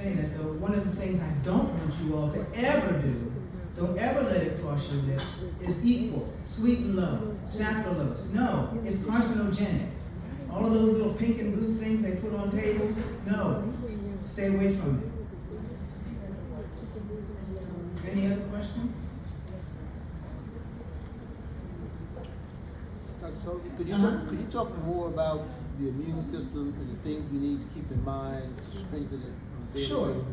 say that though, one of the things I don't want you all to ever do, don't ever let it cross your lips, is equal, sweet and low, saccharose. No, it's carcinogenic. All of those little pink and blue things they put on tables, no, stay away from it. Any other question? Dr. Sullivan, could you talk more about the immune system and the things we need to keep in mind to strengthen it on a daily Sure. basis?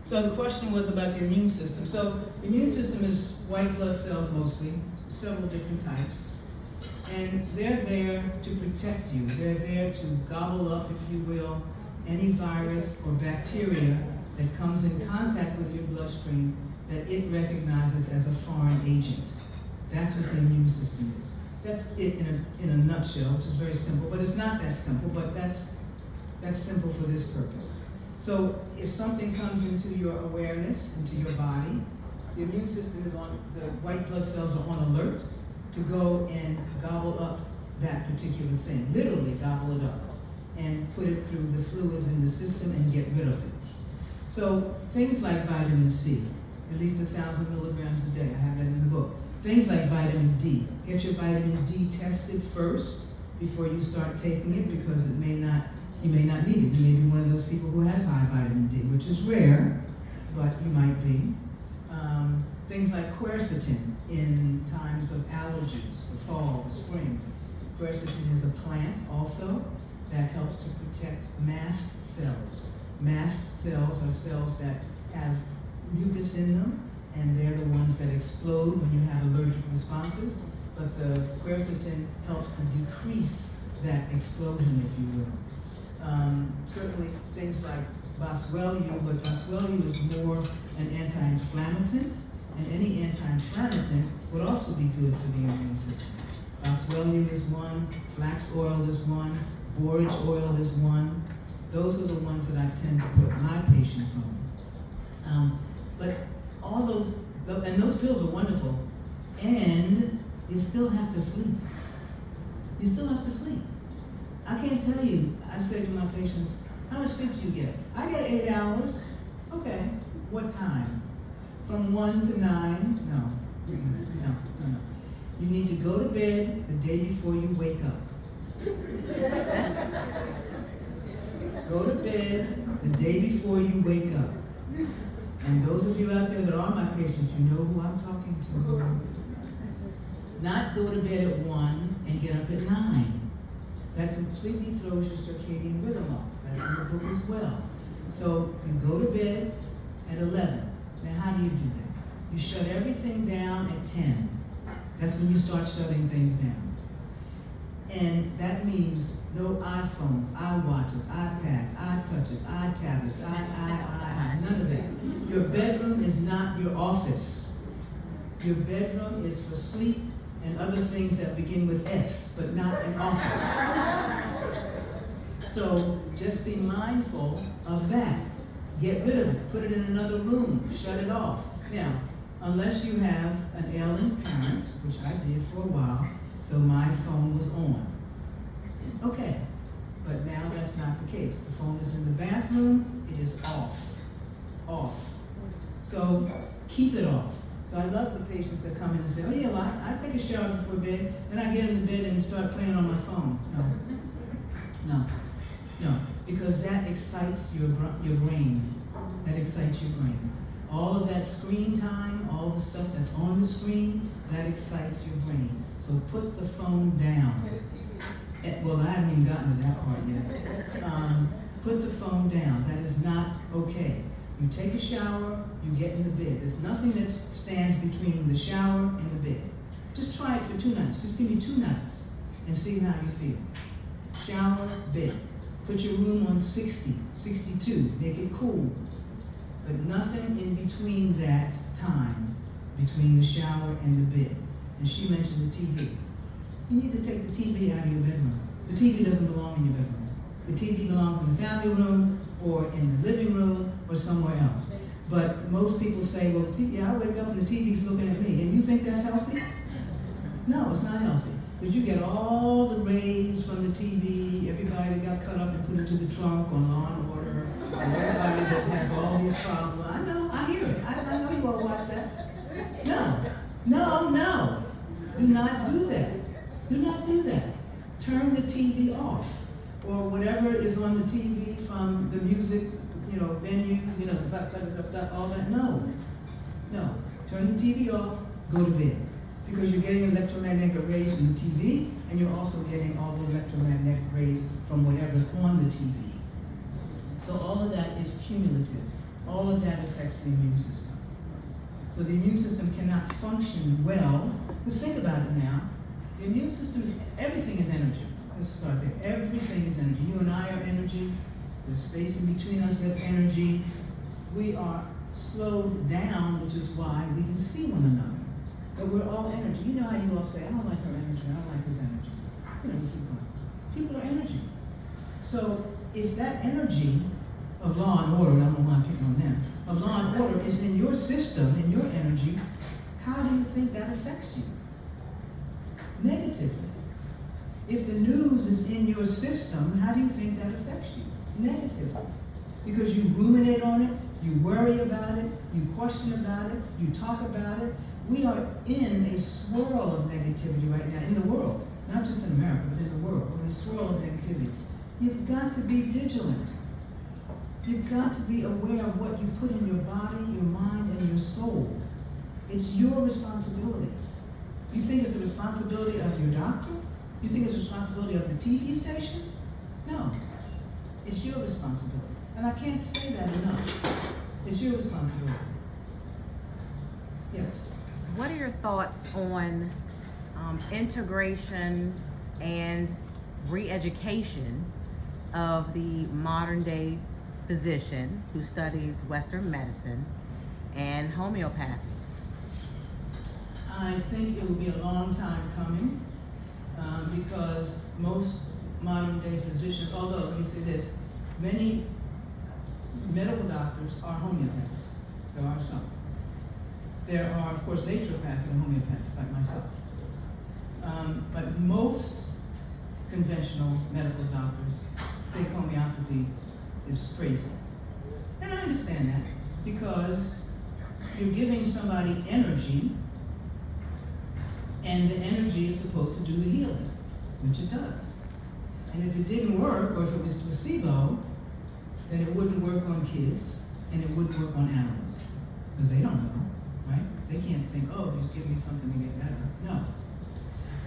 So the question was about the immune system. So the immune system is white blood cells mostly, several different types. And they're there to protect you. They're there to gobble up, if you will, any virus or bacteria that comes in contact with your bloodstream that it recognizes as a foreign agent. That's what the immune system is. That's it in a nutshell, which is very simple, but it's not that simple, but that's simple for this purpose. So if something comes into your awareness, into your body, the immune system is on, the white blood cells are on alert to go and gobble up that particular thing, literally gobble it up, and put it through the fluids in the system and get rid of it. So things like vitamin C, at least 1,000 milligrams a day, I have that in the book. Things like vitamin D, get your vitamin D tested first before you start taking it because you may not need it. You may be one of those people who has high vitamin D, which is rare, but you might be. Things like quercetin in times of allergies, the fall, the spring. Quercetin is a plant also that helps to protect mast cells. Mast cells are cells that have mucus in them, and they're the ones that explode when you have allergic responses. But the quercetin helps to decrease that explosion, if you will. Certainly things like boswellia, but boswellia is more an anti-inflammatory, and any anti-inflammatory would also be good for the immune system. Boswellia is one, flax oil is one, borage oil is one. Those are the ones that I tend to put my patients on. But all those, and those pills are wonderful, and you still have to sleep. You still have to sleep. I can't tell you, I say to my patients, how much sleep do you get? I get 8 hours. Okay, what time? From 1 to 9? No. You need to go to bed the day before you wake up. Go to bed the day before you wake up. And those of you out there that are my patients, you know who I'm talking to. Not go to bed at 1 and get up at 9. That completely throws your circadian rhythm off. That's in the book as well. So you go to bed at 11. Now how do you do that? You shut everything down at 10. That's when you start shutting things down. And that means no iPhones, iWatches, iPads, iTouches, iTablets, none of that. Your bedroom is not your office. Your bedroom is for sleep and other things that begin with S, but not an office. So just be mindful of that. Get rid of it. Put it in another room. Shut it off. Now, unless you have an ailing parent, which I did for a while, so my phone was on. Okay, but now that's not the case. The phone is in the bathroom, it is off. Off. So keep it off. So I love the patients that come in and say, oh yeah, well, I take a shower before bed, then I get in the bed and start playing on my phone. No, because that excites your brain. That excites your brain. All of that screen time, all the stuff that's on the screen, that excites your brain. So put the phone down. Well, I haven't even gotten to that part yet. Put the phone down. That is not okay. You take a shower, you get in the bed. There's nothing that stands between the shower and the bed. Just try it for 2 nights. Just give me 2 nights and see how you feel. Shower, bed. Put your room on 60, 62. Make it cool. But nothing in between that time, between the shower and the bed. And she mentioned the TV. You need to take the TV out of your bedroom. The TV doesn't belong in your bedroom. The TV belongs in the family room or in the living room or somewhere else. But most people say, well, I wake up and the TV's looking at me. And you think that's healthy? No, it's not healthy. Because you get all the rays from the TV, everybody that got cut up and put into the trunk on Law and Order, and everybody that has all No, no. Do not do that. Do not do that. Turn the TV off. Or whatever is on the TV from the music, venues, all that. No. No. Turn the TV off, go to bed. Because you're getting electromagnetic rays from the TV, and you're also getting all the electromagnetic rays from whatever's on the TV. So all of that is cumulative. All of that affects the immune system. So the immune system cannot function well. Just think about it now. The immune system is, everything is energy. Let's start there. Everything is energy. You and I are energy. There's space in between us that's energy. We are slowed down, which is why we can see one another. But we're all energy. You know how you all say, I don't like her energy, I don't like his energy. You keep going. People are energy. So if that energy of law and order, and I don't want to pick on them, of law and order is in your system, in your energy, how do you think that affects you? Negatively. If the news is in your system, how do you think that affects you? Negatively. Because you ruminate on it, you worry about it, you question about it, you talk about it. We are in a swirl of negativity right now in the world. Not just in America, but in the world. We're in a swirl of negativity. You've got to be vigilant. You've got to be aware of what you put in your body, your mind, and your soul. It's your responsibility. You think it's the responsibility of your doctor? You think it's the responsibility of the TV station? No. It's your responsibility. And I can't say that enough. It's your responsibility. Yes? What are your thoughts on integration and re-education of the modern day physician who studies Western medicine and homeopathy? I think it will be a long time coming because most modern day physicians, although let me say this, many medical doctors are homeopaths. There are some. There are, of course, naturopaths and homeopaths, like myself. But most conventional medical doctors think homeopathy is crazy. And I understand that because you're giving somebody energy, and the energy is supposed to do the healing, which it does. And if it didn't work, or if it was placebo, then it wouldn't work on kids, and it wouldn't work on animals, because they don't know, right? They can't think, oh, just give me something to get better. No.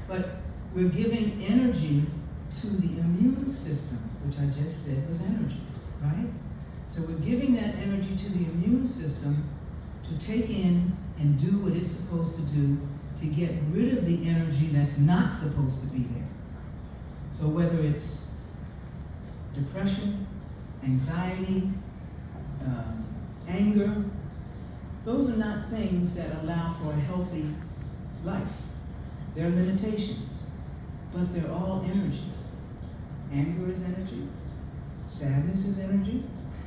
But we're giving energy to the immune system, which I just said was energy, right? So we're giving that energy to the immune system to take in and do what it's supposed to do to get rid of the energy that's not supposed to be there. So whether it's depression, anxiety, anger, those are not things that allow for a healthy life. They're limitations, but they're all energy. Anger is energy, sadness is energy,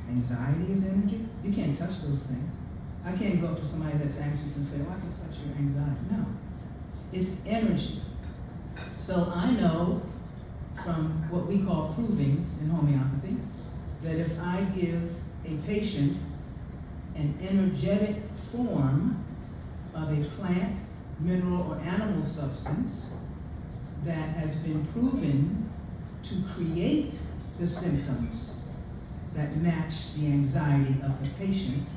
anxiety is energy. You can't touch those things. I can't go up to somebody that's anxious and say, well, I can touch your anxiety. No, it's energy. So I know from what we call provings in homeopathy, that if I give a patient an energetic form of a plant, mineral, or animal substance that has been proven to create the symptoms that match the anxiety of the patient,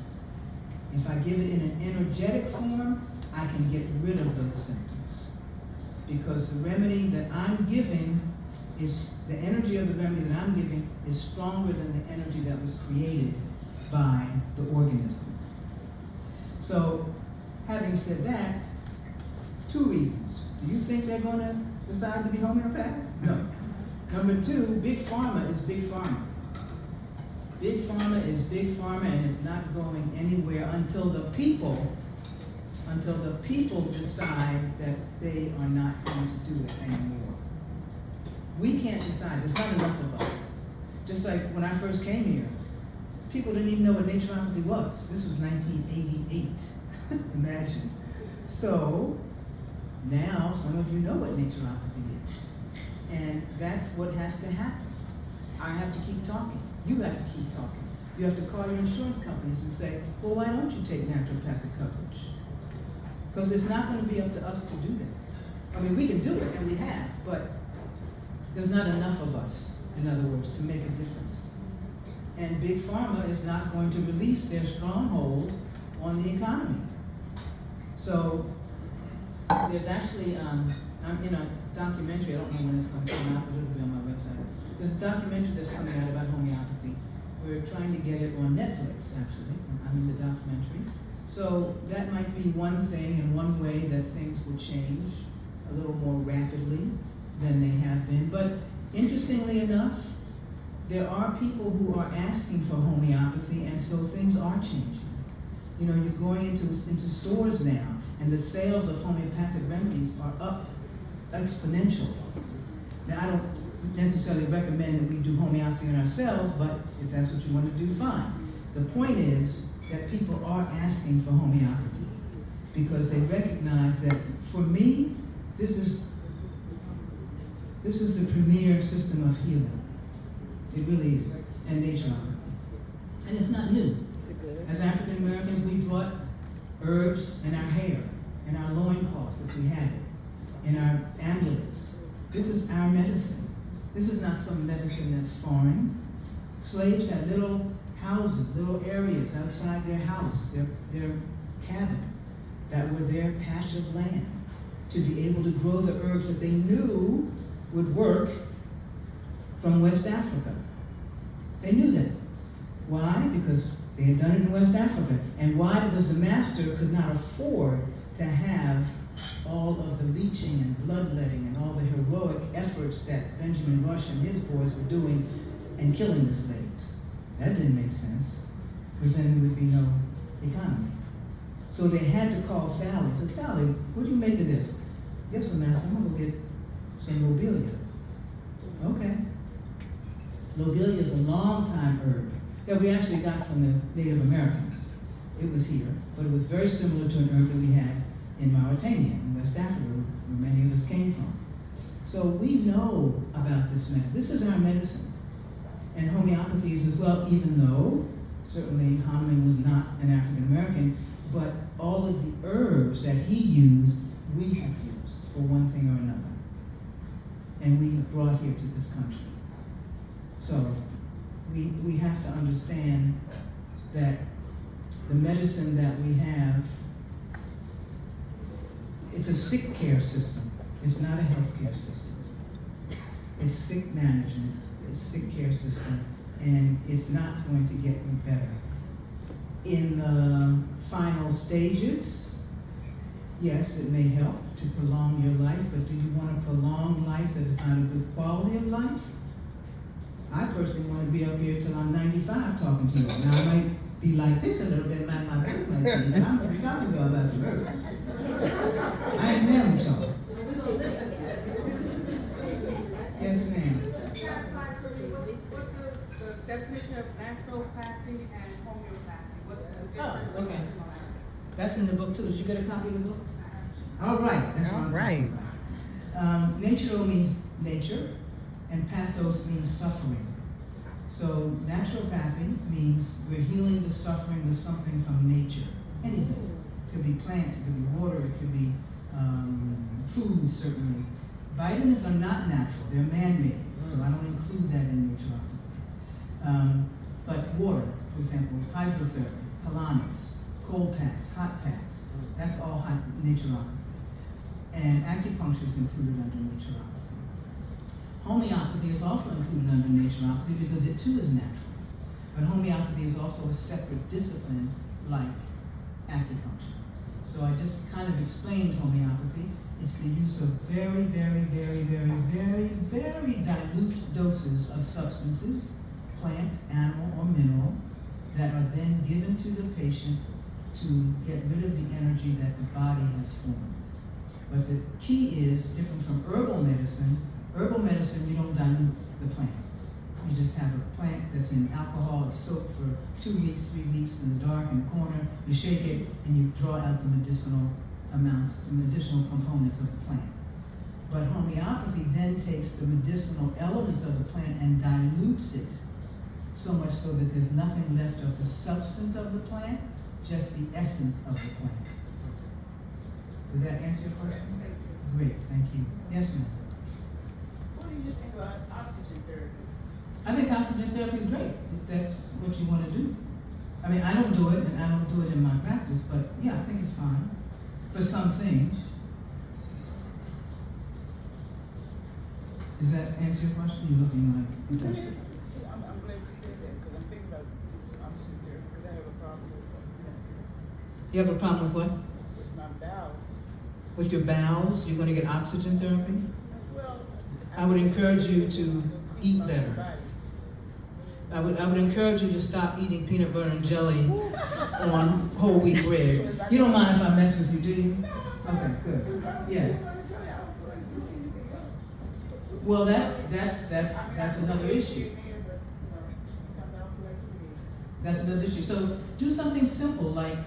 if I give it in an energetic form, I can get rid of those symptoms. Because the remedy that I'm giving is, the energy of the remedy that I'm giving is stronger than the energy that was created by the organism. So, having said that, 2 reasons. Do you think they're going to decide to be homeopaths? No. Number 2, big pharma is big pharma. Big pharma is big pharma, and it's not going anywhere until the people decide that they are not going to do it anymore. We can't decide. There's not enough of us. Just like when I first came here, people didn't even know what naturopathy was. This was 1988. Imagine. So now some of you know what naturopathy is. And that's what has to happen. I have to keep talking. You have to keep talking. You have to call your insurance companies and say, well, why don't you take naturopathic coverage? Because it's not going to be up to us to do that. I mean, we can do it, and we have, but there's not enough of us, in other words, to make a difference. And Big Pharma is not going to release their stronghold on the economy. So there's actually, I'm in a documentary, I don't know when it's going to come out, but it'll be on my website. There's a documentary that's coming out about homeopathy. We're trying to get it on Netflix, actually. I'm in the documentary. So that might be one thing and one way that things will change a little more rapidly than they have been. But interestingly enough, there are people who are asking for homeopathy, and so things are changing. You know, you're going into stores now, and the sales of homeopathic remedies are up exponentially. Now, I don't necessarily recommend that we do homeopathy on ourselves, but if that's what you want to do, fine. The point is that people are asking for homeopathy because they recognize that, for me, this is the premier system of healing. It really is, and naturopathy. And it's not new. As African Americans, we brought herbs in our hair, in our loincloth if we had it, in our amulets. This is our medicine. This is not some medicine that's foreign. Slaves had little houses, little areas outside their house, their cabin, that were their patch of land, to be able to grow the herbs that they knew would work from West Africa. They knew that. Why? Because they had done it in West Africa. And why? Because the master could not afford to have all of the leeching and bloodletting and all the heroic efforts that Benjamin Rush and his boys were doing and killing the slaves. That didn't make sense, because then there would be no economy. So they had to call Sally. Said, Sally, what do you make of this? Yes, sir, master, I'm going to get some lobelia. Okay. Lobelia is a long-time herb that we actually got from the Native Americans. It was here, but it was very similar to an herb that we had in Mauritania, in West Africa, where many of us came from. So we know about this medicine. This is our medicine. And homeopathy is as well, even though certainly Hahnemann was not an African American, but all of the herbs that he used, we have used for one thing or another. And we have brought here to this country. So we have to understand that the medicine that we have, it's a sick care system. It's not a health care system. It's sick management. It's sick care system. And it's not going to get any better. In the final stages, yes, it may help to prolong your life, but do you want a prolonged life that is not a good quality of life? I personally want to be up here till I'm 95 talking to you. Now, I might be like this a little bit, my voice might be, but I'm going to be talking to you about the herbs. I ain't mad with y'all. Yes, ma'am. What is the definition of naturopathy and homeopathy? What's the difference? Oh, okay. That's in the book too. Did you get a copy of the book? All right. That's what I'm talking about. Naturo means nature, and pathos means suffering. So naturopathy means we're healing the suffering with something from nature. Anything. It could be plants, it could be water, it could be food, certainly. Vitamins are not natural, they're man-made, so I don't include that in naturopathy. But water, for example, hydrotherapy, colonics, cold packs, hot packs, that's all naturopathy. And acupuncture is included under naturopathy. Homeopathy is also included under naturopathy because it too is natural. But homeopathy is also a separate discipline like acupuncture. So I just kind of explained homeopathy. It's the use of very, very, very, very, very, very dilute doses of substances, plant, animal, or mineral, that are then given to the patient to get rid of the energy that the body has formed. But the key is, different from herbal medicine, you don't dilute the plant. You just have a plant that's in alcohol, it's soaked for 2 weeks, 3 weeks in the dark in the corner. You shake it and you draw out the medicinal amounts, the medicinal components of the plant. But homeopathy then takes the medicinal elements of the plant and dilutes it, so much so that there's nothing left of the substance of the plant, just the essence of the plant. Did that answer your question? Great, thank you. Yes, ma'am. What do you think about oxygen therapy? I think oxygen therapy is great, if that's what you want to do. I mean, I don't do it, and I don't do it in my practice, but yeah, I think it's fine for some things. Does that answer your question? You're looking like you touched it. I'm glad you said that, because I'm thinking about oxygen therapy, because I have a problem with You have a problem with what? my bowels. With your bowels? You're going to get oxygen therapy? Well, I would encourage you to eat better. I would encourage you to stop eating peanut butter and jelly on whole wheat bread. You don't mind if I mess with you, do you? Okay, good. Yeah. Well, that's another issue. That's another issue. So do something simple like,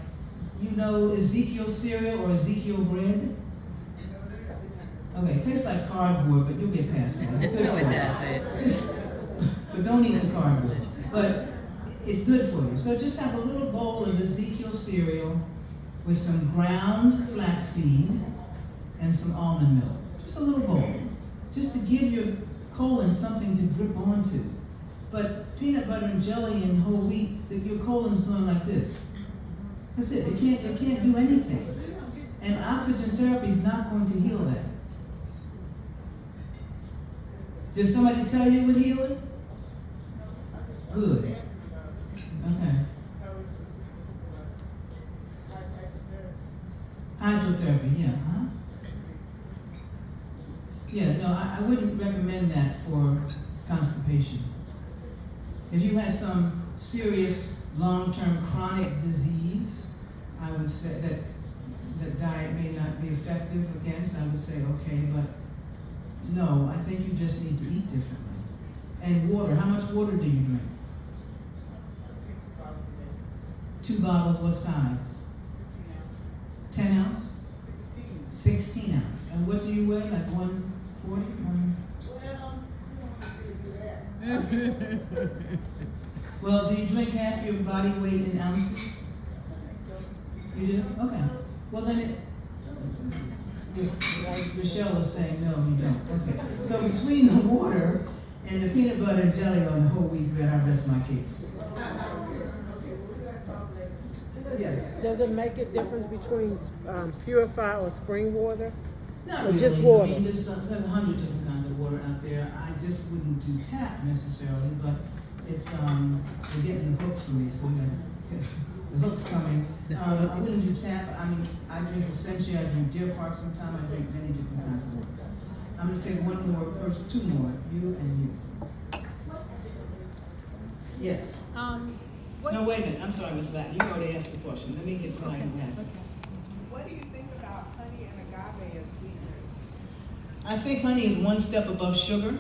you know, Ezekiel cereal or Ezekiel bread. Okay, it tastes like cardboard, but you'll get past that. It's good No, for it you. doesn't. But don't eat the cardboard. But it's good for you. So just have a little bowl of Ezekiel cereal with some ground flaxseed and some almond milk. Just a little bowl. Just to give your colon something to grip onto. But peanut butter and jelly and whole wheat, your colon's doing like this. That's it. It can't do anything. And oxygen therapy is not going to heal that. Did somebody tell you it would heal it? Good. Okay. Hydrotherapy, yeah, huh? Yeah, no, I wouldn't recommend that for constipation. If you had some serious long-term chronic disease, I would say that diet may not be effective against. I would say, okay, but no, I think you just need to eat differently. And water, how much water do you drink? 2 bottles, what size? 10 ounce? 16 ounce. And what do you weigh, like 140? Well, do you drink half your body weight in ounces? You do? Okay. Well, then Michelle is saying, no, you don't. Okay. So between the water and the peanut butter and jelly on the whole wheat bread, I rest my case. Yes. Does it make a difference between purified or spring water? Not Or really. just water? I mean, there's 100 different kinds of water out there. I just wouldn't do tap necessarily, but it's they're getting the hook for me, so the hook's coming. I wouldn't do tap. I mean, I drink Essentia, I drink Deer Park sometimes, I drink many different kinds of water. I'm gonna take one more person, 2 more, you and you. Yes. No, wait a minute, I'm sorry, Ms. Latin, you already asked the question. Let me get somebody who has it. What do you think about honey and agave as sweeteners? I think honey is 1 step above sugar,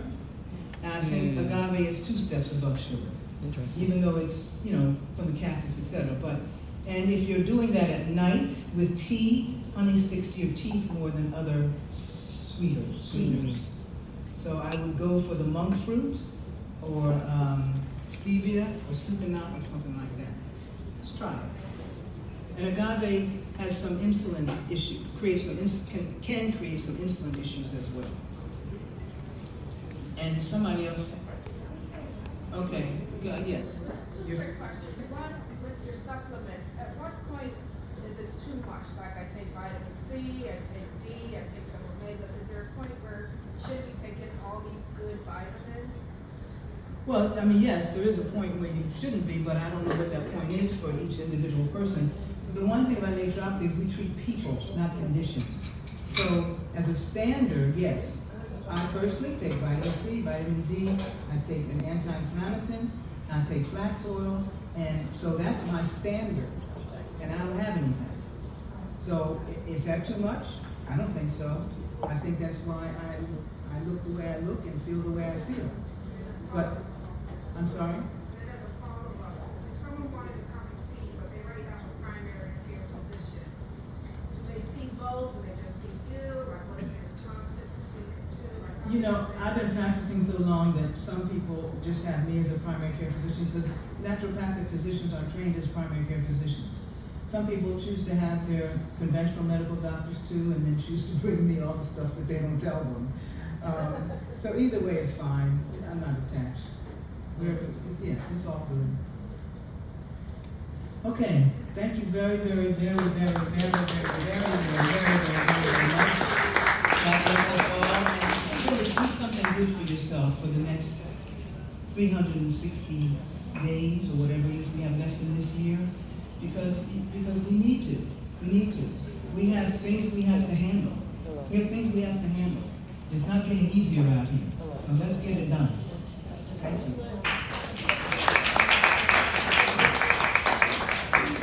and I think agave is 2 steps above sugar. Interesting. Even though it's, you know, from the cactus, etc. And if you're doing that at night with tea, honey sticks to your teeth more than other sweeteners. So I would go for the monk fruit, or stevia, or sucanat, or something like that. Just try it. And agave has some insulin issue, can create some insulin issues as well. And somebody else. Okay, yes. Just 2 quick questions. One, with your supplements, at what point is it too much? Like I take vitamin C, I take D, I take some omegas. Is there a point where you should be taking all these good vitamins? Well, I mean, yes, there is a point where you shouldn't be, but I don't know what that point is for each individual person. The one thing about naturopathy is we treat people, not conditions. So, as a standard, yes, I personally take vitamin C, vitamin D, I take an anti-inflammatory, I take flax oil, and so that's my standard, and I don't have anything. So, is that too much? I don't think so. I think that's why I look the way I look and feel the way I feel. But, I'm sorry? As a follow-up, if someone wanted to come and see, but they already have a primary care physician, do they see both, or they just see you, or what is their conflict between the two? Like, You know, I've been practicing so long that some people just have me as a primary care physician because naturopathic physicians are trained as primary care physicians. Some people choose to have their conventional medical doctors too, and then choose to bring me all the stuff that they don't tell them. So either way is fine. I'm not attached. It's all good. Okay, thank you very, very, very, very, very, very, very, very, very, very much. God bless us all. And really do something good for yourself for the next 360 days or whatever it is we have left in this year, because we need to. We need to. We have things we have to handle. We have things we have to handle. It's not getting easier out here, so let's get it done. Thank you.